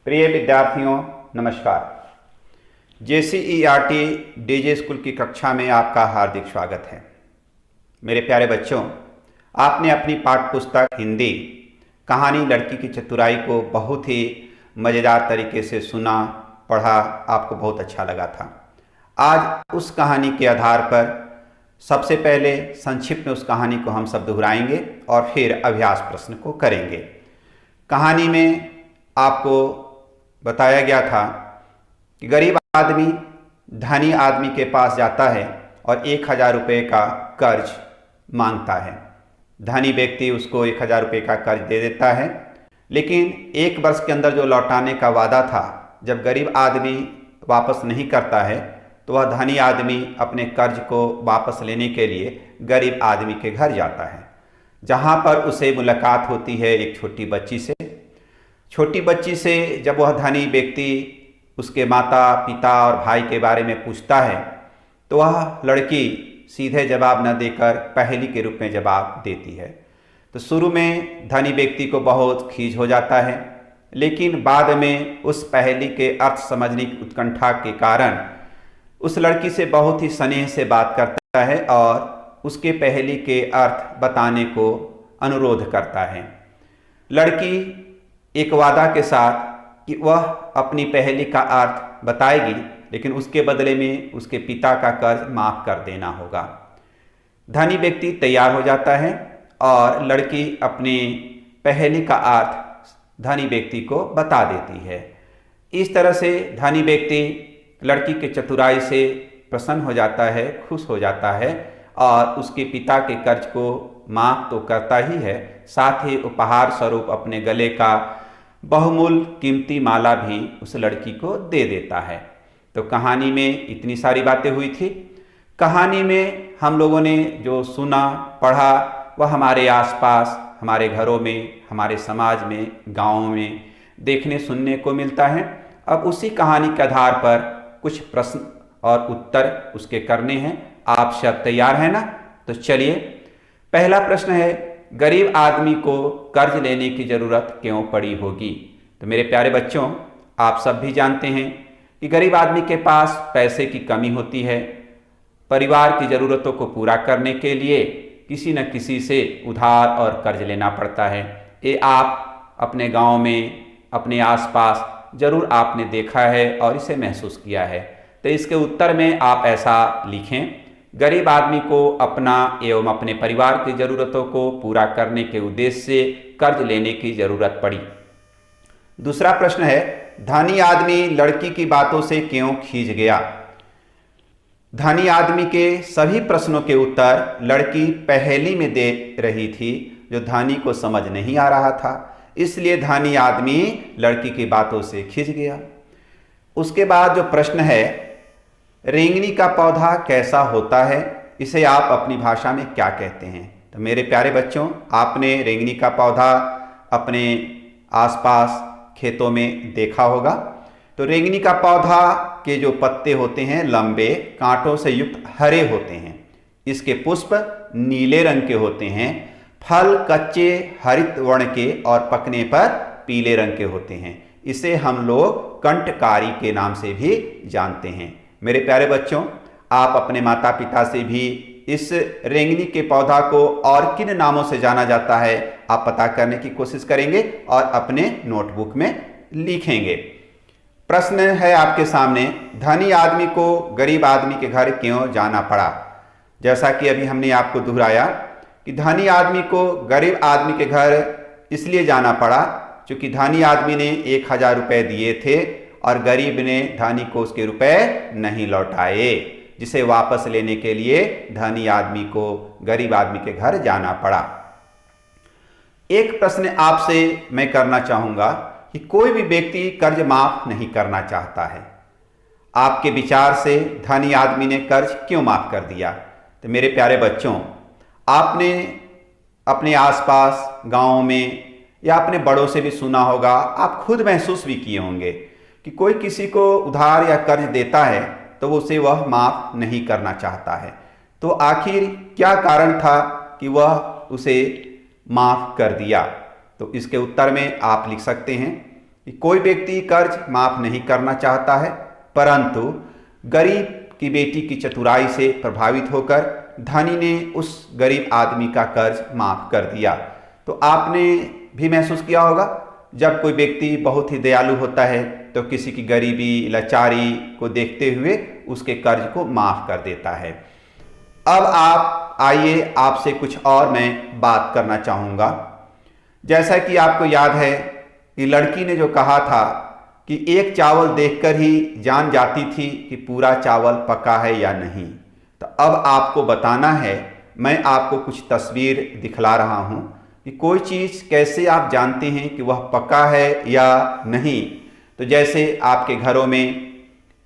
प्रिय विद्यार्थियों, नमस्कार। JCERT डीजे स्कूल की कक्षा में आपका हार्दिक स्वागत है। मेरे प्यारे बच्चों, आपने अपनी पाठ्य पुस्तक हिंदी कहानी लड़की की चतुराई को बहुत ही मज़ेदार तरीके से सुना, पढ़ा, आपको बहुत अच्छा लगा था। आज उस कहानी के आधार पर सबसे पहले संक्षिप्त में उस कहानी को हम सब दोहराएंगे और फिर अभ्यास प्रश्न को करेंगे। कहानी में आपको बताया गया था कि गरीब आदमी धनी आदमी के पास जाता है और 1000 रुपये का कर्ज मांगता है। धनी व्यक्ति उसको 1000 रुपये का कर्ज दे देता है, लेकिन 1 वर्ष के अंदर जो लौटाने का वादा था, जब गरीब आदमी वापस नहीं करता है तो वह धनी आदमी अपने कर्ज को वापस लेने के लिए गरीब आदमी के घर जाता है, जहाँ पर उसे मुलाकात होती है एक छोटी बच्ची से। छोटी बच्ची से जब वह धनी व्यक्ति उसके माता पिता और भाई के बारे में पूछता है तो वह लड़की सीधे जवाब न देकर पहेली के रूप में जवाब देती है। तो शुरू में धनी व्यक्ति को बहुत खीज हो जाता है, लेकिन बाद में उस पहेली के अर्थ समझने की उत्कंठा के कारण उस लड़की से बहुत ही स्नेह से बात करता है और उसके पहेली के अर्थ बताने को अनुरोध करता है। लड़की एक वादा के साथ कि वह अपनी पहेली का अर्थ बताएगी, लेकिन उसके बदले में उसके पिता का कर्ज माफ कर देना होगा। धनी व्यक्ति तैयार हो जाता है और लड़की अपनी पहेली का अर्थ धनी व्यक्ति को बता देती है। इस तरह से धनी व्यक्ति लड़की के चतुराई से प्रसन्न हो जाता है, खुश हो जाता है और उसके पिता के कर्ज को माफ तो करता ही है, साथ ही उपहार स्वरूप अपने गले का बहुमूल्य कीमती माला भी उस लड़की को दे देता है। तो कहानी में इतनी सारी बातें हुई थी। कहानी में हम लोगों ने जो सुना पढ़ा वह हमारे आसपास, हमारे घरों में, हमारे समाज में, गाँव में देखने सुनने को मिलता है। अब उसी कहानी के आधार पर कुछ प्रश्न और उत्तर उसके करने हैं। आप सब तैयार हैं ना? तो चलिए, पहला प्रश्न है, गरीब आदमी को कर्ज लेने की ज़रूरत क्यों पड़ी होगी? तो मेरे प्यारे बच्चों, आप सब भी जानते हैं कि गरीब आदमी के पास पैसे की कमी होती है। परिवार की ज़रूरतों को पूरा करने के लिए किसी न किसी से उधार और कर्ज लेना पड़ता है। ये आप अपने गांव में, अपने आसपास ज़रूर आपने देखा है और इसे महसूस किया है। तो इसके उत्तर में आप ऐसा लिखें, गरीब आदमी को अपना एवं अपने परिवार की ज़रूरतों को पूरा करने के उद्देश्य से कर्ज लेने की ज़रूरत पड़ी। दूसरा प्रश्न है, धनी आदमी लड़की की बातों से क्यों खींच गया? धनी आदमी के सभी प्रश्नों के उत्तर लड़की पहेली में दे रही थी, जो धनी को समझ नहीं आ रहा था, इसलिए धनी आदमी लड़की की बातों से खींच गया। उसके बाद जो प्रश्न है, रेंगनी का पौधा कैसा होता है, इसे आप अपनी भाषा में क्या कहते हैं? तो मेरे प्यारे बच्चों, आपने रेंगनी का पौधा अपने आसपास खेतों में देखा होगा। तो रेंगनी का पौधा के जो पत्ते होते हैं लंबे कांटों से युक्त हरे होते हैं। इसके पुष्प नीले रंग के होते हैं। फल कच्चे हरित वर्ण के और पकने पर पीले रंग के होते हैं। इसे हम लोग कंठकारी के नाम से भी जानते हैं। मेरे प्यारे बच्चों, आप अपने माता पिता से भी इस रेंगनी के पौधा को और किन नामों से जाना जाता है आप पता करने की कोशिश करेंगे और अपने नोटबुक में लिखेंगे। प्रश्न है आपके सामने, धनी आदमी को गरीब आदमी के घर क्यों जाना पड़ा? जैसा कि अभी हमने आपको दोहराया कि धनी आदमी को गरीब आदमी के घर इसलिए जाना पड़ा क्योंकि धनी आदमी ने 1000 रुपये दिए थे और गरीब ने धनी को उसके रुपए नहीं लौटाए, जिसे वापस लेने के लिए धनी आदमी को गरीब आदमी के घर जाना पड़ा। एक प्रश्न आपसे मैं करना चाहूँगा कि कोई भी व्यक्ति कर्ज माफ नहीं करना चाहता है। आपके विचार से धनी आदमी ने कर्ज क्यों माफ कर दिया? तो मेरे प्यारे बच्चों, आपने अपने आसपास गाँव में या अपने बड़ों से भी सुना होगा, आप खुद महसूस भी किए होंगे कि कोई किसी को उधार या कर्ज देता है तो उसे वह माफ़ नहीं करना चाहता है। तो आखिर क्या कारण था कि वह उसे माफ़ कर दिया? तो इसके उत्तर में आप लिख सकते हैं कि कोई व्यक्ति कर्ज माफ नहीं करना चाहता है, परंतु गरीब की बेटी की चतुराई से प्रभावित होकर धनी ने उस गरीब आदमी का कर्ज माफ कर दिया। तो आपने भी महसूस किया होगा, जब कोई व्यक्ति बहुत ही दयालु होता है तो किसी की गरीबी लाचारी को देखते हुए उसके कर्ज को माफ कर देता है। अब आप आइए, आपसे कुछ और मैं बात करना चाहूँगा। जैसा कि आपको याद है कि लड़की ने जो कहा था कि एक चावल देखकर ही जान जाती थी कि पूरा चावल पका है या नहीं, तो अब आपको बताना है, मैं आपको कुछ तस्वीर दिखला रहा हूँ कि कोई चीज़ कैसे आप जानते हैं कि वह पका है या नहीं। तो जैसे आपके घरों में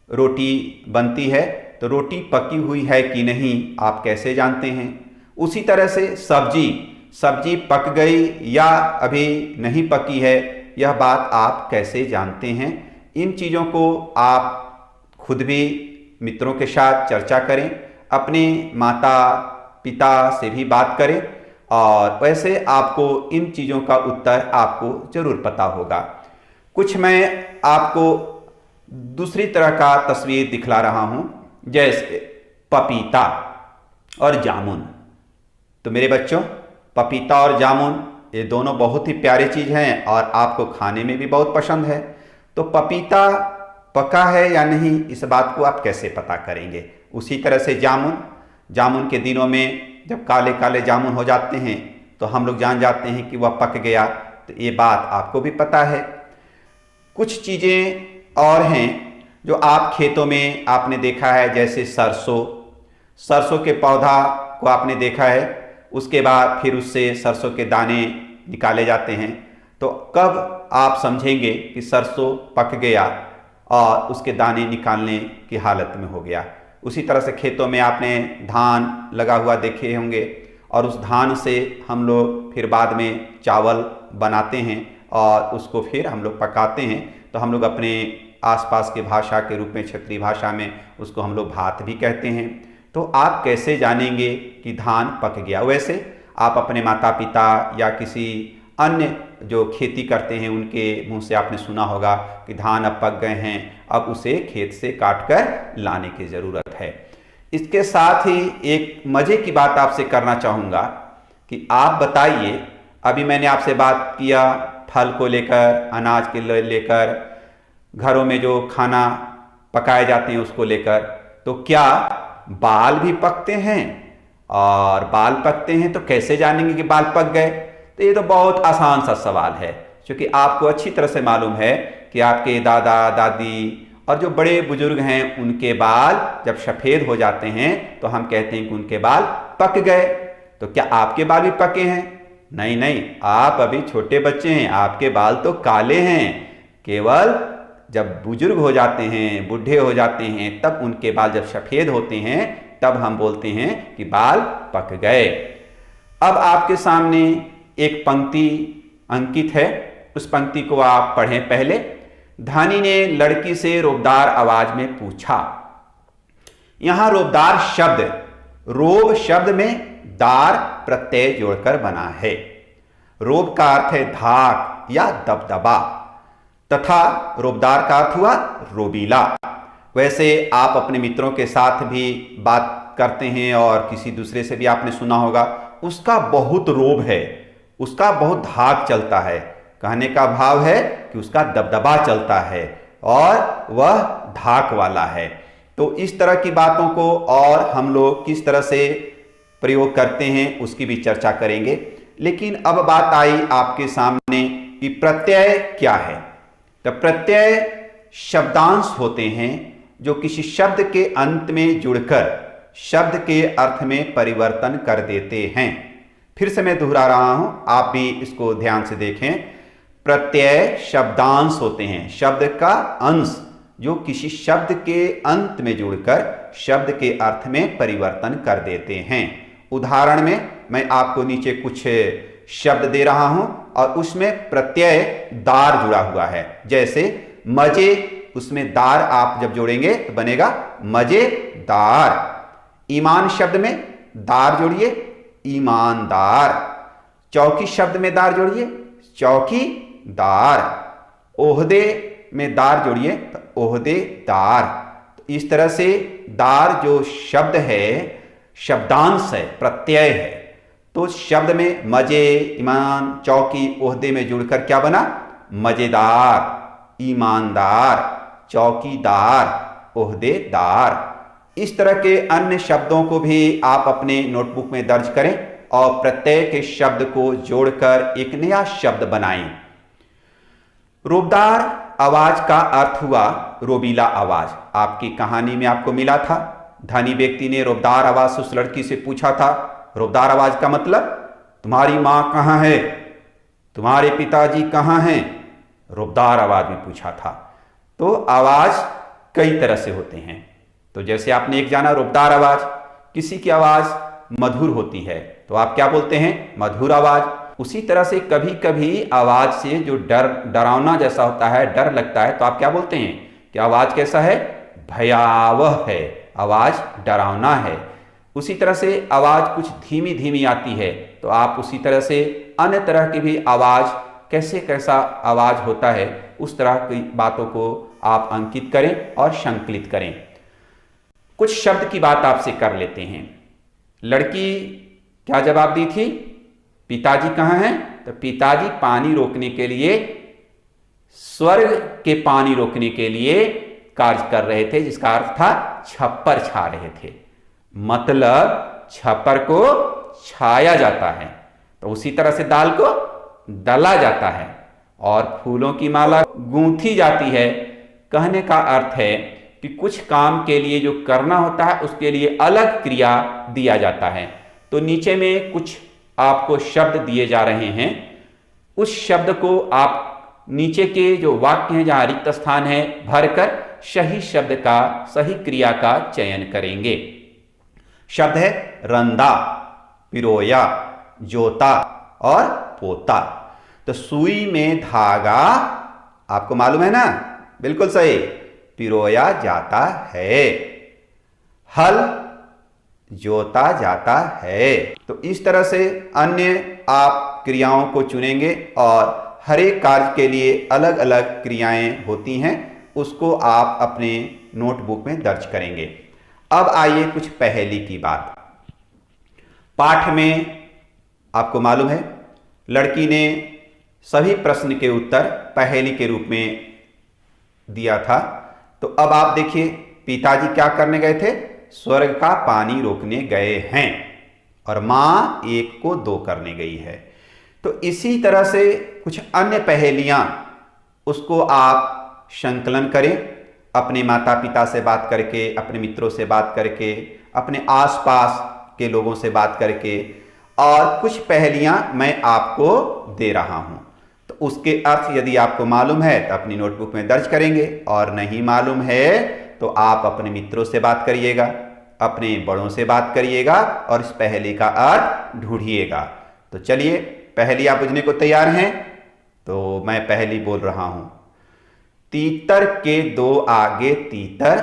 रोटी बनती है तो रोटी पकी हुई है कि नहीं आप कैसे जानते हैं। उसी तरह से सब्जी पक गई या अभी नहीं पकी है, यह बात आप कैसे जानते हैं। इन चीज़ों को आप खुद भी मित्रों के साथ चर्चा करें, अपने माता पिता से भी बात करें, और वैसे आपको इन चीज़ों का उत्तर आपको जरूर पता होगा। कुछ मैं आपको दूसरी तरह का तस्वीर दिखला रहा हूं, जैसे पपीता और जामुन। तो मेरे बच्चों, पपीता और जामुन ये दोनों बहुत ही प्यारी चीज़ हैं और आपको खाने में भी बहुत पसंद है। तो पपीता पका है या नहीं, इस बात को आप कैसे पता करेंगे। उसी तरह से जामुन के दिनों में जब काले काले जामुन हो जाते हैं तो हम लोग जान जाते हैं कि वह पक गया। तो ये बात आपको भी पता है। कुछ चीज़ें और हैं जो आप खेतों में आपने देखा है, जैसे सरसों के पौधा को आपने देखा है, उसके बाद फिर उससे सरसों के दाने निकाले जाते हैं। तो कब आप समझेंगे कि सरसों पक गया और उसके दाने निकालने की हालत में हो गया। उसी तरह से खेतों में आपने धान लगा हुआ देखे होंगे, और उस धान से हम लोग फिर बाद में चावल बनाते हैं और उसको फिर हम लोग पकाते हैं। तो हम लोग अपने आसपास के भाषा के रूप में, क्षेत्रीय भाषा में, उसको हम लोग भात भी कहते हैं। तो आप कैसे जानेंगे कि धान पक गया। वैसे आप अपने माता पिता या किसी अन्य जो खेती करते हैं उनके मुंह से आपने सुना होगा कि धान अब पक गए हैं, अब उसे खेत से काट कर लाने की ज़रूरत है। इसके साथ ही एक मज़े की बात आपसे करना चाहूँगा कि आप बताइए, अभी मैंने आपसे बात किया फल को लेकर, अनाज के लेकर, घरों में जो खाना पकाए जाते हैं उसको लेकर, तो क्या बाल भी पकते हैं। और बाल पकते हैं तो कैसे जानेंगे कि बाल पक गए। तो ये तो बहुत आसान सा सवाल है, क्योंकि आपको अच्छी तरह से मालूम है कि आपके दादा दादी और जो बड़े बुजुर्ग हैं उनके बाल जब सफ़ेद हो जाते हैं तो हम कहते हैं कि उनके बाल पक गए। तो क्या आपके बाल भी पके हैं? नहीं, आप अभी छोटे बच्चे हैं, आपके बाल तो काले हैं। केवल जब बुजुर्ग हो जाते हैं, बूढ़े हो जाते हैं, तब उनके बाल जब सफ़ेद होते हैं तब हम बोलते हैं कि बाल पक गए। अब आपके सामने एक पंक्ति अंकित है, उस पंक्ति को आप पढ़ें। पहले, धनी ने लड़की से रोबदार आवाज में पूछा। यहां रोबदार शब्द, रोब शब्द में दार प्रत्यय जोड़कर बना है। रोब का अर्थ है धाक या दबदबा, तथा रोबदार का अर्थ हुआ रोबीला। वैसे आप अपने मित्रों के साथ भी बात करते हैं और किसी दूसरे से भी आपने सुना होगा, उसका बहुत रोब है, उसका बहुत धाक चलता है। कहने का भाव है कि उसका दबदबा चलता है और वह धाक वाला है। तो इस तरह की बातों को और हम लोग किस तरह से प्रयोग करते हैं उसकी भी चर्चा करेंगे। लेकिन अब बात आई आपके सामने कि प्रत्यय क्या है। तो प्रत्यय शब्दांश होते हैं जो किसी शब्द के अंत में जुड़कर शब्द के अर्थ में परिवर्तन कर देते हैं। फिर से मैं दोहरा रहा हूं, आप भी इसको ध्यान से देखें। प्रत्यय शब्दांश होते हैं, शब्द का अंश जो किसी शब्द के अंत में जुड़कर शब्द के अर्थ में परिवर्तन कर देते हैं। उदाहरण में मैं आपको नीचे कुछ शब्द दे रहा हूं और उसमें प्रत्यय दार जुड़ा हुआ है। जैसे मजे, उसमें दार आप जब जोड़ेंगे तो बनेगा मजेदार। ईमान शब्द में दार जोड़िए, ईमानदार। चौकी शब्द में दार जोड़िए, चौकीदार। ओहदे में दार जोड़िए तो ओहदेदार। तो इस तरह से दार जो शब्द है, शब्दांश है, प्रत्यय है। तो शब्द में मजे, ईमान, चौकी, ओहदे में जुड़कर क्या बना? मजेदार, ईमानदार, चौकीदार, ओहदेदार। इस तरह के अन्य शब्दों को भी आप अपने नोटबुक में दर्ज करें और प्रत्यय के शब्द को जोड़कर एक नया शब्द बनाएं। रोबदार आवाज का अर्थ हुआ रोबीला आवाज। आपकी कहानी में आपको मिला था, धनी व्यक्ति ने रोबदार आवाज से उस लड़की से पूछा था। रोबदार आवाज का मतलब तुम्हारी मां कहां है, तुम्हारे पिताजी कहां हैं, रोबदार आवाज में पूछा था। तो आवाज कई तरह से होते हैं। तो जैसे आपने एक जाना रोबदार आवाज, किसी की आवाज मधुर होती है तो आप क्या बोलते हैं? मधुर आवाज। उसी तरह से कभी कभी आवाज से जो डरावना जैसा होता है, डर लगता है, तो आप क्या बोलते हैं कि आवाज कैसा है? भयावह है, आवाज डरावना है। उसी तरह से आवाज कुछ धीमी धीमी आती है तो आप उसी तरह से अन्य तरह की भी आवाज, कैसा आवाज होता है, उस तरह की बातों को आप अंकित करें और संकलित करें। कुछ शब्द की बात आपसे कर लेते हैं। लड़की क्या जवाब दी थी? पिताजी कहाँ हैं? तो पिताजी पानी रोकने के लिए, स्वर्ग के पानी रोकने के लिए कार्य कर रहे थे, जिसका अर्थ था छप्पर छा रहे थे। मतलब छप्पर को छाया जाता है। तो उसी तरह से दाल को दला जाता है और फूलों की माला गूंथी जाती है। कहने का अर्थ है कि कुछ काम के लिए जो करना होता है उसके लिए अलग क्रिया दिया जाता है। तो नीचे में कुछ आपको शब्द दिए जा रहे हैं, उस शब्द को आप नीचे के जो वाक्य हैं जहां रिक्त स्थान है भरकर सही शब्द का, सही क्रिया का चयन करेंगे। शब्द है रंदा, पिरोया, जोता और पोता। तो सुई में धागा आपको मालूम है ना? बिल्कुल सही, पिरोया जाता है, हल जोता जाता है। तो इस तरह से अन्य आप क्रियाओं को चुनेंगे और हर एक कार्य के लिए अलग अलग क्रियाएं होती हैं, उसको आप अपने नोटबुक में दर्ज करेंगे। अब आइए कुछ पहेली की बात। पाठ में आपको मालूम है लड़की ने सभी प्रश्न के उत्तर पहेली के रूप में दिया था। तो अब आप देखिए, पिताजी क्या करने गए थे? स्वर्ग का पानी रोकने गए हैं और मां 1 को 2 करने गई है। तो इसी तरह से कुछ अन्य पहेलियां, उसको आप संकलन करें अपने माता पिता से बात करके, अपने मित्रों से बात करके, अपने आसपास के लोगों से बात करके। और कुछ पहेलियां मैं आपको दे रहा हूं, तो उसके अर्थ यदि आपको मालूम है तो अपनी नोटबुक में दर्ज करेंगे, और नहीं मालूम है तो आप अपने मित्रों से बात करिएगा, अपने बड़ों से बात करिएगा और इस पहेली का अर्थ ढूंढिएगा। तो चलिए, पहेली आप बुझने को तैयार हैं? तो मैं पहेली बोल रहा हूं। तीतर के 2 आगे तीतर,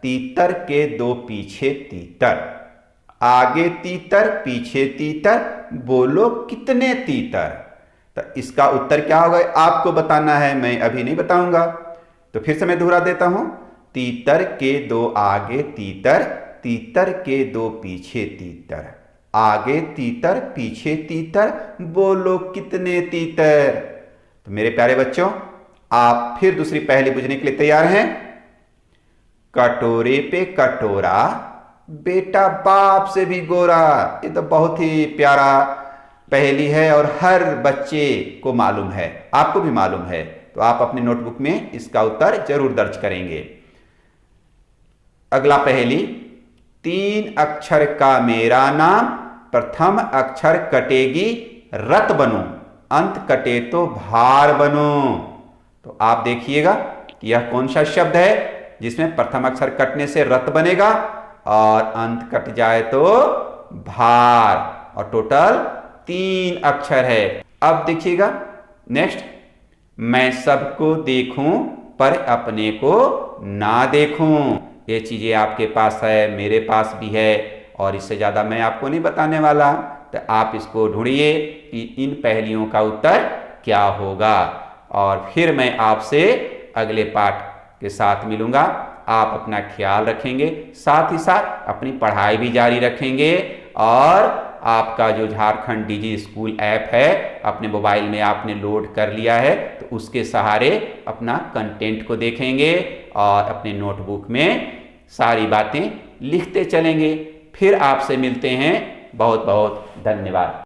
तीतर के 2 पीछे तीतर, आगे तीतर पीछे तीतर, बोलो कितने तीतर? तो इसका उत्तर क्या होगा आपको बताना है, मैं अभी नहीं बताऊंगा। तो फिर से मैं दोहरा देता हूं। तीतर के 2 आगे तीतर, तीतर के 2 पीछे तीतर, आगे तीतर पीछे तीतर, बोलो कितने तीतर? तो मेरे प्यारे बच्चों, आप फिर दूसरी पहेली बुझने के लिए तैयार हैं? कटोरे पे कटोरा, बेटा बाप से भी गोरा। ये तो बहुत ही प्यारा पहेली है और हर बच्चे को मालूम है, आपको भी मालूम है। तो आप अपने नोटबुक में इसका उत्तर जरूर दर्ज करेंगे। अगला पहेली। 3 अक्षर का मेरा नाम, प्रथम अक्षर कटेगी रत बनूं, अंत कटे तो भार बनूं। तो आप देखिएगा कि यह कौन सा शब्द है जिसमें प्रथम अक्षर कटने से रत बनेगा और अंत कट जाए तो भार, और टोटल 3 अक्षर है। अब देखिएगा नेक्स्ट। मैं सबको देखूं पर अपने को ना देखूं। ये चीजें आपके पास है, मेरे पास भी है, और इससे ज्यादा मैं आपको नहीं बताने वाला। तो आप इसको ढूंढिए कि इन पहेलियों का उत्तर क्या होगा। और फिर मैं आपसे अगले पाठ के साथ मिलूंगा। आप अपना ख्याल रखेंगे, साथ ही साथ अपनी पढ़ाई भी जारी रखेंगे और आपका जो झारखंड डिजी स्कूल ऐप है अपने मोबाइल में आपने लोड कर लिया है, तो उसके सहारे अपना कंटेंट को देखेंगे और अपने नोटबुक में सारी बातें लिखते चलेंगे। फिर आपसे मिलते हैं। बहुत बहुत धन्यवाद।